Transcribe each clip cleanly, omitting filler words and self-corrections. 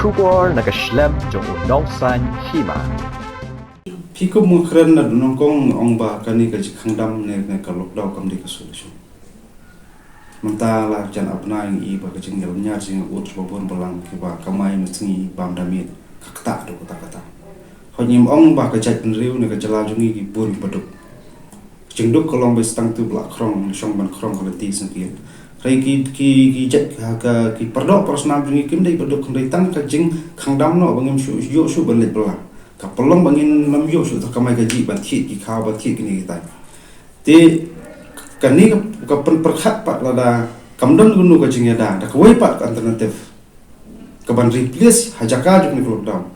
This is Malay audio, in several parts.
Shubor nakaslem jong udongsan hima. Piko mo kren na dunongkong ong ba kani ka jikangdam ne kalok daw kam di ka solusyon. Mantala jan apna yung iba ka jing yalnya jing ut babon balang kiba kamay mutngi bam damit kakta do kata. Honyim ong ba ka jat riu ne ka jala jungi ki buri baduk. Jing duk kolong be stang tu blak krong shong ban krong ka ti sangkien. Rai ki jat ka ki pardo prosnam jungi kim dei baduk ndai tang ka jing kangdam no bangim shu yo shu ban le bla. Kapolong bangin lam yo su kamai gaji ban thit ki khaw ban thit ni ta te kani ka pen perkhat pat lada kamdon gunu ka jing da kawai pat alternatif ka ban replace hajaka jung ni lockdown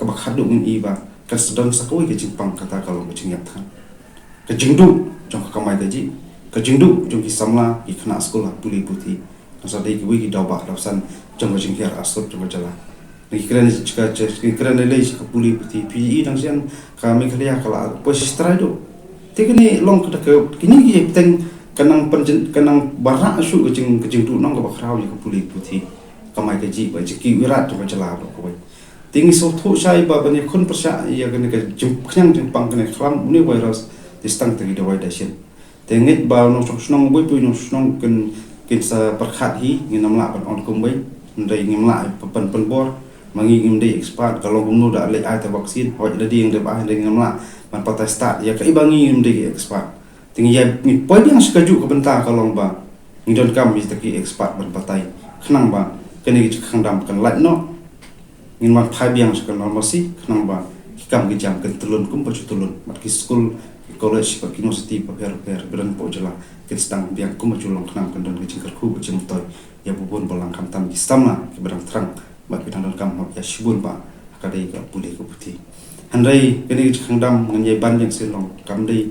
ka ba khadu min iba ka sedon sakoi ka jing pang kata kalau ka jing yathan ka jingdu jong ka kamai gaji ka jingdu jong ki samla ki khana sekolah puli puti asa dei ki wi ki dawba dawsan jong ka jing hiar asot jong jala Kerana kerana lagi kapuli peti PE dan sian kami kerja kalau posisi teradu. Tapi ni long kita kini kita teng kenang barak asu kecing tu nong kebakrau je kapuli peti kamai kaji baca kiwirat tu baca lah kau. Tinggi sotu saya babanya kon persia ia kena kenyang jempang kena kelam ini virus distang tegi dawai dasin. Tengit bau nong senong boy pun nong senong sa perkhat hi nginam lah on kumbai ndai ngim lah pen mangi ngim dei expert kalau gumnu dah le ai ta vaksin hoj da ding de ba de ngam la man patai start ya kai bangi ngim dei expert tingi ya ni poi yang sekaju ke benta kalau ba ni don kam mi taki expert ban patai khnang ba kene ki khangdam kan lat no ngin man phai biang sekal normasi khnang ba kam ki jam kan tulun kum pa tulun mat ki school ki college pa university pa per beran po jala ki stang biang kum julong khnang kan don ki jingkar khu bujim toy ya bubun bolang kam tam ki stamna ki berang terang bagi tandang kam ya shibun ba kadai ka pulih ko puti handai kini khangdam ngai ban yang silong kam dei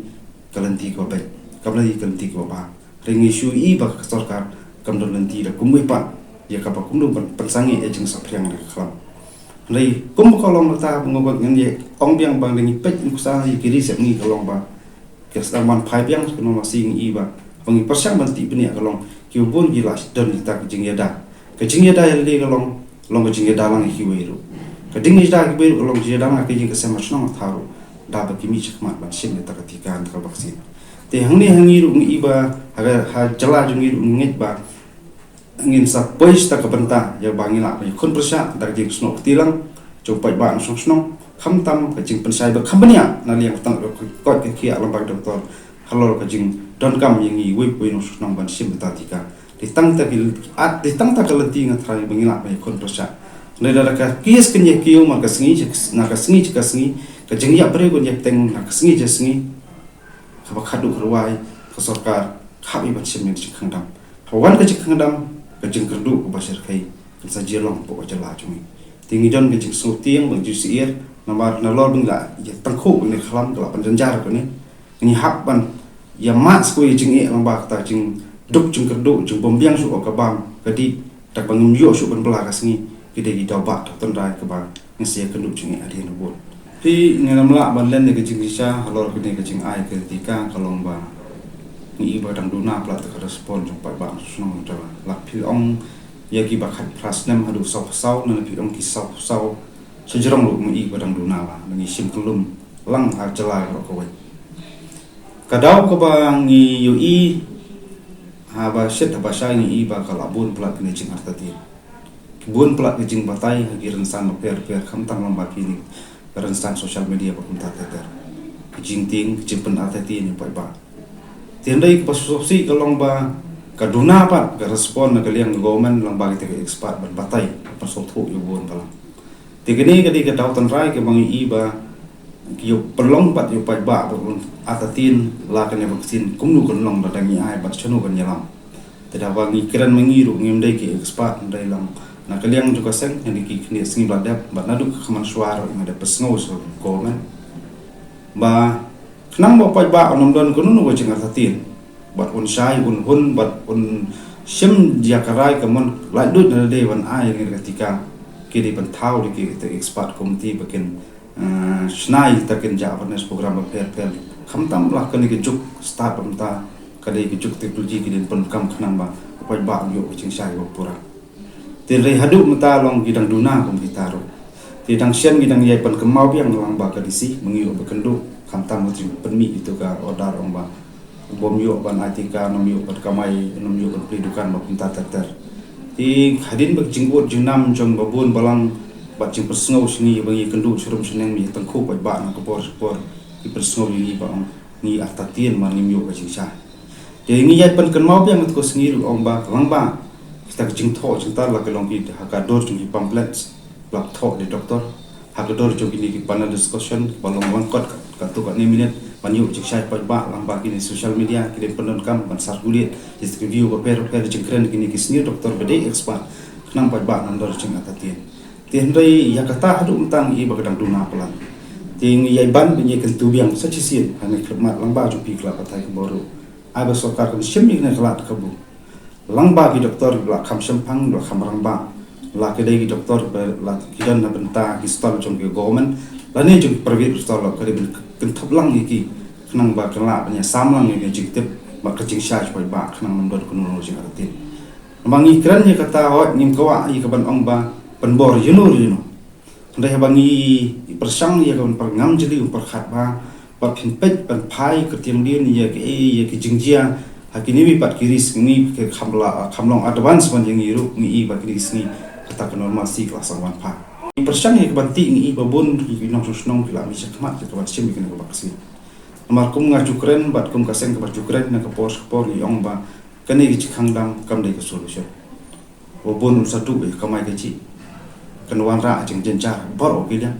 kalanti ko bai kam dei kalanti ko ba ringi shu I ba ka sarkar kam don lanti da kumui pa ya ka ba kum dum pensangi e jing sapriang da khlam handai kum kolong ta ngobak ngai ong biang bang ringi pet ku sa hi kiri se ngi kolong ba ke staman phai biang ko no masing I ba bangi persang banti peni kolong ki bun gilas don kita jing ya da ke jing ya da ya le kolong long ka jinge dalang hiweiru ka dingi da ki beru long jinge dalang ka jinge semar snong tharu da ba kimi chakmat ban sim ne takatikan ka vaksin te hangi ru ngi ba ha jala jungi ru ngi ba ngin sa pois ta ka banta ya bangila ba khon prasa da jing snok tilang chopai ba snong kham tam ka jing pensai ba khambania na liang tang ko ke kia lambak doktor halol ka jing don kam yingi wi poi no snong ban sim tatika ditang ta kalati ngatrai bangila ba kon persa nedara ka kies kenya kiu maka sengi ka sengi ka jengya bre gon yak teng na ka sengi ka ba khadu khrwai ka sarkar khabi ban sim ni khangdam hawan ka khangdam ka jeng kerdu ko basir khai sa jelong po jala chumi tingi don ka jeng so tiang bang ju siir namar na lor bangla ya tangkho ni khlam ka pan janjar ko ni hak ban ya mas ko jeng e lamba ta jeng duk jung kerdu jung bombiang su ka bam kadi tak bangum yo su ban bela kasngi kide di dawba ton rai ka bang ngsia kendu jung adi no bol pi ngamla ban len ne ka jing sha halor kide ka jing ai ka tika kalong ba ni ba dang duna pla ta respon jung pa ba su no ta la pi ong ya ki ba khat pras nam hadu sau na pi ong ki sau sejrong lu mi ba dang duna ba ni sim kulum lang ha jala ro ko wai kadau ko ba ngi yu I haba set haba sai ni iba kalabun plat ni jing artati bun plat ni jing batai hagi rensan per kham tang lamba kini rensan social media pa kunta ter jing ting jimpen artati ni pa ba tendai pasopsi kalong ba kaduna pa ka respon na kaliang government lamba kita expert ban batai pasotho yu bun pala tigini kadi ka daw tan rai ke bangi iba yo perlong pat yo pai ba pun atatin la kan vaksin kumnu kan long da dangi ai bat chanu kan yalam teda wangi kiran mengiru ngim dai ki expert dai lam na kaliang juga seng yang ki kini singi badap bat nadu khaman suara yang ada pesngo so komen ba knang ba pai ba onom don kunu no jing atatin bat un sai un hun bat un sim jakarai kamon la dut na dai wan ai ngi ketika ki di pentau di ki expert komiti bakin snai takin ja awareness program per kham tam lah kani ke juk start pamta kadai ke juk teknologi ki den pon kam khnam ba poi ba yo ching sai go pura Ti rei hadu mata long gidang duna kum kita ro. Ti dang sian gidang yai pan kemau biang lang ba kadisi mengiu bekendu kam tam mutri penmi itu ka odar ong ba. Bom yo ban atika nom yo ban kamai nom yo ban pendidikan ba kum ta ter. Ti hadin bak jinggut junam jong babun balang bat jing persngau sini bagi kendu surum seneng mi tengku ba ba na ko por ki persngau ni ba ni atatien man ni yo ka jing sha. Jadi ni yai pan kemau biang ko sengi ong ba lang ba kita kecing tho cinta la kelong ki hakador jung pamphlets lak tho di doktor hakador jung ini ki panel discussion balong langkot ka tu ka ni minute panyu cik syai pa ba lang ba kini social media kini pendon kam ban sar kulit just review ba per jing kren kini ki seni doktor bede expert kenang pa ba nandor jing atatin tien dai ya kata hadu untang i ba kadang duna pelan ting yai ban ni kentu biang sachisin ane klemat lang ba jung pi klap atai ke boru aba sokar kan shimi ne klat kabu lang ba ki doktor la kham sampang la kham rang ba la ke dei ki doktor la kidan na benta ki stol jong ki government la ne jong private stol la kare ken thop lang ki khnang ba kala nya sam lang ni jik tep ba ka jing sha choi ba khnang nam dot kuno jing aratin mangi kran ni kata hot nim kawa i ka ban ong ba pan bor yuno ndai bangi persang ya kan perngam jadi per khat ba pa phin pet pan phai ka tiang din ya ki jingjia hakini mi pat kiris ni ke khamlong advance man yang iru ni ba kiris ni kata normal si kelas 1 pa persian ni banti ni babun ki nong susnong kila mi sakmat ke wat sim ke vaksi amar kum nga jukren bat kum kaseng ke bat jukren na ke por ni ong ba kani ki khangdam kam dei ke solution babun satu be kamai ke chi kanwan ra jeng jenjar bor o kilia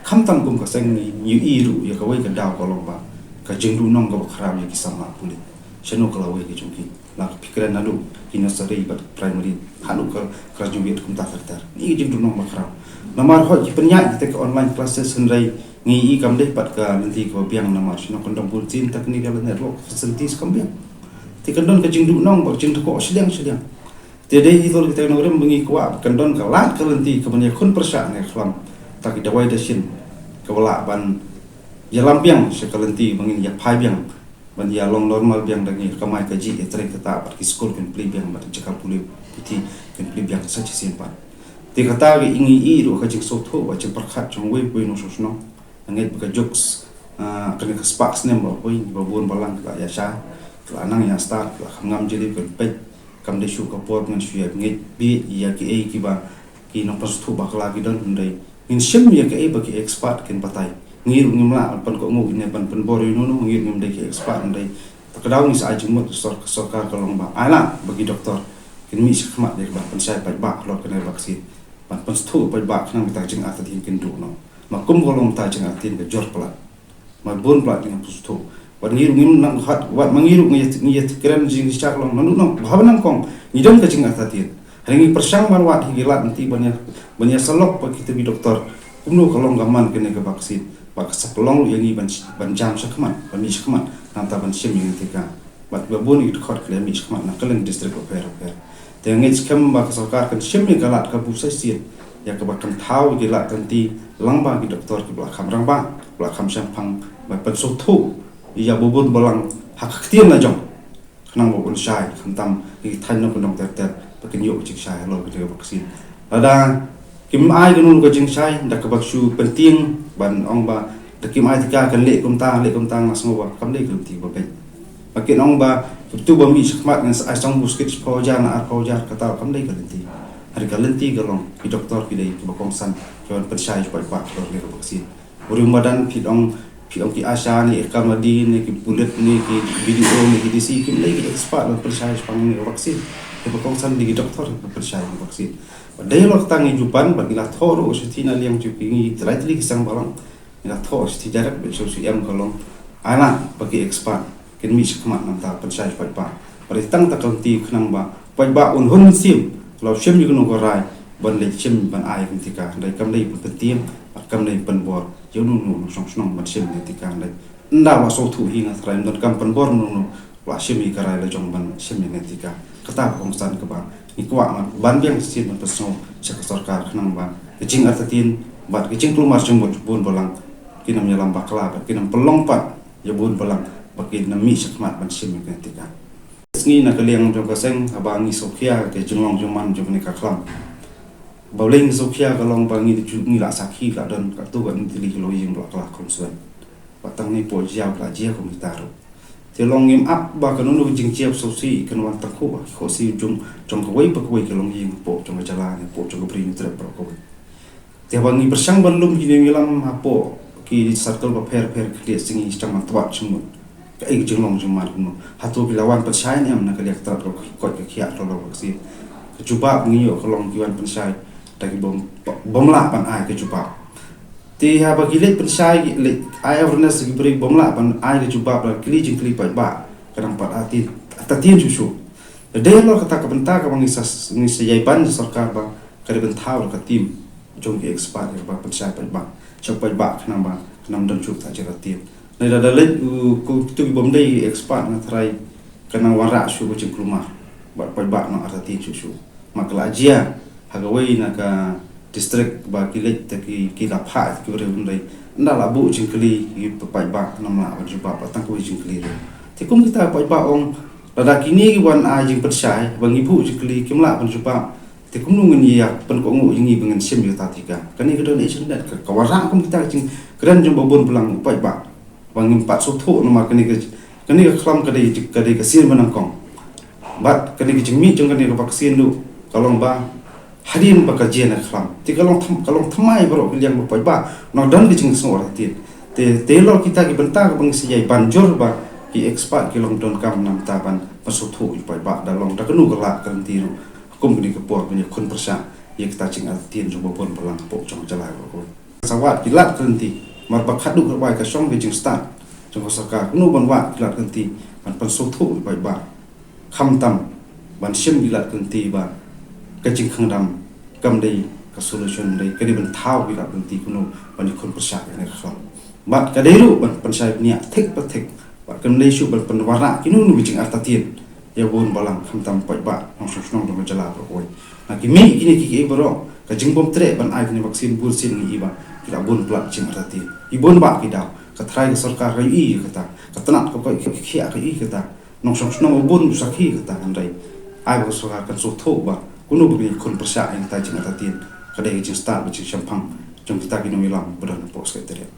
kham tam kum kaseng ni iru ya ka wai ka daw ko long ba ka jeng du nong ka khram ya ki sama pulit Seno kalau awak kejungki, nak pikiran lalu kini sari pada primary, hanu ke graduate kum tak terter. Ini jeng dunong makrau. Namar hot penyak kita ke online classes sendiri ngi kam deh pat ke nanti ke biang namar seno kondom bulletin technical network facilities kam biang. Tikandon ke jeng dunong bak jeng toko sedang. Jadi itu kita orang mengi kuat kandon ke lat ke nanti ke banyak kun persak ne kelam tak kita wai desin ke wala ban jalan biang sekalenti mengin ya pai biang ban ya long normal biang dangi kamai kaji etre kata par ki skol kan pli biang bat cakap puli piti kan pli biang sachi simpan ti kata ge ingi i ro ka jik so tho wa che parkhat chong we pui no sosno angai ba jokes kan ka sparks nem ba pui ba bon balang ka ya sha ka nang ya start ka ngam jeli kan pe kam de shu ka pot man shu ya ngai bi ya ki e ki ba ki no pas thu ba kala gi don ndai in shim ya ka e ba ki expert kan patai ngir ngimla pan ko ngu ne pan bori no ngir ngim de ki expert ndai takdaw ni sa ajumut sokar kalong ba ala bagi doktor kin mi khmat de ba pan sai pa ba lo kan vaksin pan thu pa ba khang ta jing ata tin kin du no ma kum kolong ta jing atin ke jor plat ma bon plat ni pus thu wa ngir ngim nang hat wa mangiru ngi kran jing cha kalong manu no bhavanang kong ni dong ka jing ata tin hangi persang man wat higilat nanti banyak salok pa kita bi doktor kumno kalong gaman kene ke vaksin bak sapelong yang ban jam sakman ban mi sakman nam ta ban sim yang tika bat babun it khot kle mi sakman na kalen district oper te ngej kam bak sarkar kan sim ni galat ka bu sai ya ka bak kan thau gi lat kan ti langba gi doktor ki bla kham rang ba bla kham sampang ba pan so thu ya babun balang hak khtian na jong nang babun sai kham tam gi than no kon ter pakin yo chik sai lo ke vaksin ada kim ai gunung ko jing sai dak ka baksu penting ban ong ba dak kim ai tika kan le kum tang nas ngoba kam le kum ti ba pe makin ong ba tu ba mi khmat ngan ai song buskit pho ja na pho ja kata kam le kan ti hari kan ti galong ki doktor ki dei ki ba kong san jon persai pa pa lo le vaksin urung badan phi ong ki asha ni kamadi ni ki bullet ni ki video ni ki disi kim le ki expert lo persai pang ni vaksin ki ba kong san di doktor persai vaksin Dai lo tangi jupan bagi la thoro setina liang cupingi teraitli kisang balang la thoro seti jarak be so siam kolong ana bagi expert kin mi skmat nam ta pensai pa pada tang ta kanti khnang ba un hun sim lo sim yu no rai ban le sim ban ai tika dai kam dai pentim kam dai pen bor yo nu song ban sim tika dai nda wa so thu hi na thrai don kam pen bor nu wa sim i karai la jong ban sim tika kata kong san ka ba ikwa ban biang sin ban pasno sak sarkar khnang ba kecing artatin bat kecing plumar jembut bun balang kinam yalam bakla bat kinam pelong pat ya bun balang bakin nami sakmat ban sim tika sngi na kaliang jong kaseng abangi sokhia ke jongong jongman jong ni ka khlam bảo linh Sophia cái lòng bằng nghĩ là sakhi là đơn các tu gần thì lý lối dùng là con xuân và tăng ni bộ giàu là giàu của người ta rồi thì lòng nghiêm áp ba cái nó jing chiap so si cái nó tăng khu khó si trong cái quay cái lòng dùng bộ trong cái jalan bộ trong cái prin trip pro coi thì bằng nghĩ bersang belum gini ngilam hapo ki circle ba per clear singi trong mặt tuat semut cái jing long jing mar kuno hatu bilawan persai ni amna kaliak tar ko cái khia lo vaccine cuba ngiyo cái lòng kiwan persai taki bom la pan ai cái cuba thì ha bagi let persai let ai awareness ki beri bom la pan ai cái cuba la kli jing kli pa ba kadang pat ati tatien susu de lo kata ka benta ka bangi sayai ban sarkar ba kada bentau ka tim jong ke expat ba persai pa ba chok pa ba khnam dan chuk ta jara tim nei da let ku tu bom dei expat na thrai kana wara su ko jing kluma ba pa ba na ati susu makla jia hagawai na ka district ba kilet ta ki la pha ki re bundai nda la bu jingkli ki pai ba nam la ju ba tang ko jingkli re thì cũng kita pai ba ong da kini ki wan a jing persai bangi bu jingkli kim la ban ju ba thì cũng nung ni ya pen ko ngu jingi bengen sim yo ta tika kani ka donation dat ka wara cũng kita jing kran jong babon pulang pai ba bangi pat so tho no ma kani ka khlam ka dei ka sin banang kong bat kani ki jing mi jong kani ka vaksin du kalong ba harin ba kajian na khlam ti kalong thamai bro kiliang ba ba no dan ki jing so ra ti te lo kita ki benta ka bang siyai banjor ba ki expat ki long don kam nam ta ban pasuk thu ba ba da long da kanu ka la kan ti ru kum ni ka por punya kun persa ye kita jing al tin jo bon pelang po chong jalai ko sawat ki lat kan ti mar ba khadu ka ba ka song ki jing start jong sarkar nu ban wa ki lat kan ti ban pasuk thu ba ba kham tam ban sim ki lat kan ti ba cái chính khang đam cầm đây cái solution đây cái đi bên thao bị làm ti kuno bên con persat này không bạn cái đấy luôn bên persat nia thích bất thích bạn cầm đây chụp bên vara cái nu bị chính arta tiền ya bon balang kham tam pai ba nong song dong jala rồi na cái mi cái bro cái chính bom tre bên ai cái vaccine bur sin ni ba cái là bon plat chính arta tiền i bon ba cái đào cái trai cái sarkar cái i cái ta cái tanat cái khia cái i cái ta nong song bon sakhi cái ta anh đây ai có sarkar cái số thô ba kuno bagi kon persa yang ta jing atatin kadai jing start bagi champang jom kita kini milam berdan pos sekretariat